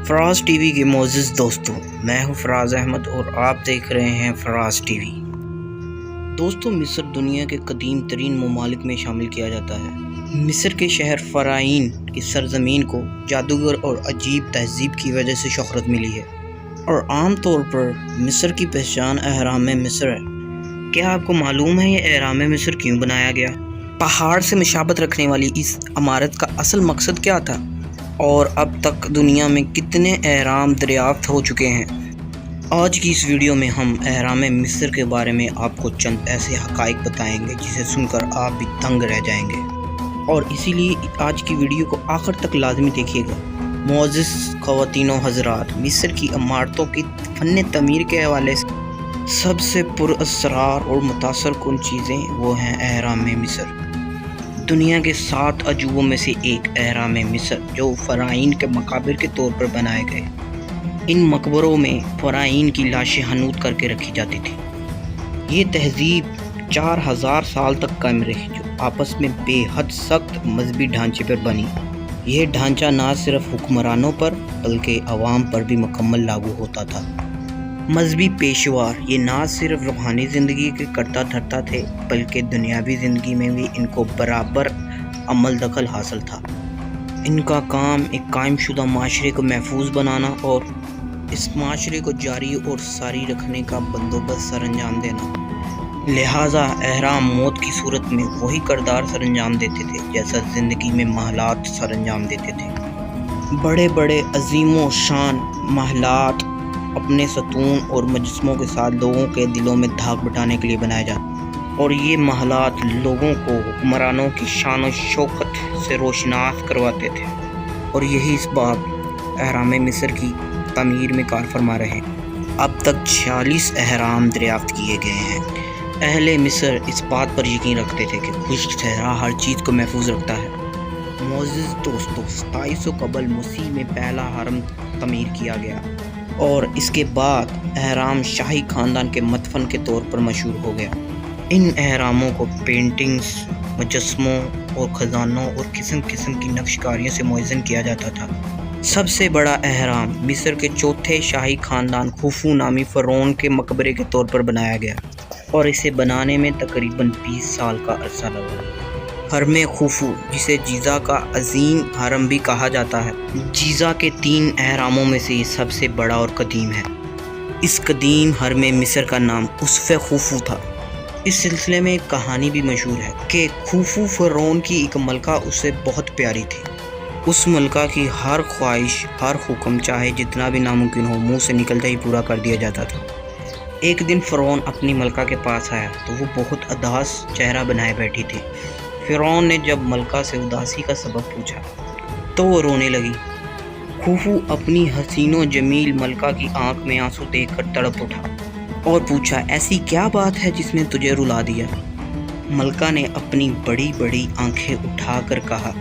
فراز T V کے معزز دوستوں، میں ہوں فراز احمد اور آپ دیکھ رہے ہیں فراز ٹی وی۔ دوستوں، مصر دنیا کے قدیم ترین ممالک میں شامل کیا جاتا ہے۔ مصر کے شہر فرعون کی سرزمین کو جادوگر اور عجیب تہذیب کی وجہ سے شہرت ملی ہے، اور عام طور پر مصر کی پہچان اہرام مصر ہے۔ کیا آپ کو معلوم ہے یہ اہرام مصر کیوں بنایا گیا؟ پہاڑ سے مشابہت رکھنے والی اس عمارت کا اصل مقصد کیا تھا؟ اور اب تک دنیا میں کتنے اہرام دریافت ہو چکے ہیں؟ آج کی اس ویڈیو میں ہم اہرام مصر کے بارے میں آپ کو چند ایسے حقائق بتائیں گے جسے سن کر آپ بھی دنگ رہ جائیں گے، اور اسی لیے آج کی ویڈیو کو آخر تک لازمی دیکھیے گا۔ معزز خواتین و حضرات، مصر کی عمارتوں کی فن تعمیر کے حوالے سے سب سے پر اسرار اور متاثر کن چیزیں وہ ہیں اہرام مصر۔ دنیا کے 7 عجوبوں میں سے ایک اہرام مصر، جو فرعون کے مقابر کے طور پر بنائے گئے۔ ان مقبروں میں فرعون کی لاشیں حنوط کر کے رکھی جاتی تھی۔ یہ تہذیب 4000 سال تک قائم رہی، جو آپس میں بے حد سخت مذہبی ڈھانچے پر بنی۔ یہ ڈھانچہ نہ صرف حکمرانوں پر بلکہ عوام پر بھی مکمل لاگو ہوتا تھا۔ مذہبی پیشوار یہ نہ صرف روحانی زندگی کے کرتا دھرتا تھے بلکہ دنیاوی زندگی میں بھی ان کو برابر عمل دخل حاصل تھا۔ ان کا کام ایک قائم شدہ معاشرے کو محفوظ بنانا اور اس معاشرے کو جاری اور ساری رکھنے کا بندوبست سر انجام دینا۔ لہٰذا اہرام موت کی صورت میں وہی کردار سر انجام دیتے تھے جیسا زندگی میں محلات سر انجام دیتے تھے۔ بڑے بڑے عظیم و شان محلات اپنے ستون اور مجسموں کے ساتھ لوگوں کے دلوں میں دھاک بٹھانے کے لیے بنائے جاتے، اور یہ محلات لوگوں کو حکمرانوں کی شان و شوکت سے روشناس کرواتے تھے، اور یہی اس بات اہرام مصر کی تعمیر میں کار فرما رہے ہیں۔ اب تک 46 اہرام دریافت کیے گئے ہیں۔ اہل مصر اس بات پر یقین رکھتے تھے کہ خشک صحرا ہر چیز کو محفوظ رکھتا ہے۔ معزز دوستوں، 2700 قبل مسیح میں پہلا حرم تعمیر کیا گیا، اور اس کے بعد اہرام شاہی خاندان کے مدفن کے طور پر مشہور ہو گیا۔ ان اہراموں کو پینٹنگز، مجسموں اور خزانوں اور قسم قسم کی نقش کاریوں سے موزن کیا جاتا تھا۔ سب سے بڑا اہرام مصر کے چوتھے شاہی خاندان خوفو نامی فرعون کے مقبرے کے طور پر بنایا گیا، اور اسے بنانے میں تقریباً 20 سال کا عرصہ لگا۔ حرم خوفو، جسے جیزہ کا عظیم حرم بھی کہا جاتا ہے، جیزہ کے 3 اہراموں میں سے یہ سب سے بڑا اور قدیم ہے۔ اس قدیم حرم مصر کا نام اسف خوفو تھا۔ اس سلسلے میں ایک کہانی بھی مشہور ہے کہ خوفو فرعون کی ایک ملکہ اسے بہت پیاری تھی۔ اس ملکہ کی ہر خواہش، ہر حکم، چاہے جتنا بھی ناممکن ہو، منہ سے نکلتا ہی پورا کر دیا جاتا تھا۔ ایک دن فرعون اپنی ملکہ کے پاس آیا تو وہ بہت اداس چہرہ بنائے بیٹھی تھی۔ فرعون نے جب ملکہ سے اداسی کا سبب پوچھا تو وہ رونے لگی۔ خوفو اپنی حسین و جمیل ملکہ کی آنکھ میں آنسو دیکھ کر تڑپ اٹھا اور پوچھا، ایسی کیا بات ہے جس نے تجھے رلا دیا؟ ملکہ نے اپنی بڑی بڑی آنکھیں اٹھا کر کہا،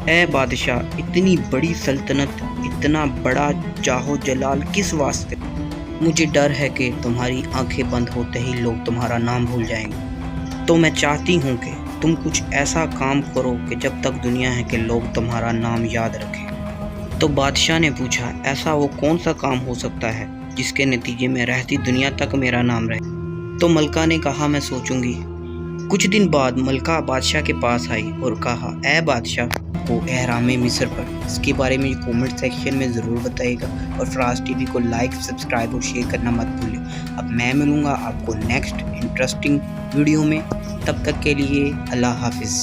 اے بادشاہ، اتنی بڑی سلطنت، اتنا بڑا جاہ و جلال کس واسطے؟ مجھے ڈر ہے کہ تمہاری آنکھیں بند ہوتے ہی لوگ تمہارا نام بھول جائیں گے، تو میں چاہتی ہوں کہ تم کچھ ایسا کام کرو کہ جب تک دنیا ہے کہ لوگ تمہارا نام یاد رکھیں۔ تو بادشاہ نے پوچھا، ایسا وہ کون سا کام ہو سکتا ہے جس کے نتیجے میں رہتی دنیا تک میرا نام رہے؟ تو ملکہ نے کہا، میں سوچوں گی۔ کچھ دن بعد ملکہ بادشاہ کے پاس آئی اور کہا، اے بادشاہ، وہ اہرام مصر پر اس کے بارے میں کومنٹ سیکشن میں ضرور بتائیے گا، اور فراز ٹی وی کو لائک، سبسکرائب اور شیئر کرنا مت بھولیں۔ اب میں ملوں گا آپ کو نیکسٹ انٹرسٹنگ ویڈیو میں، تب تک کے لیے اللہ حافظ۔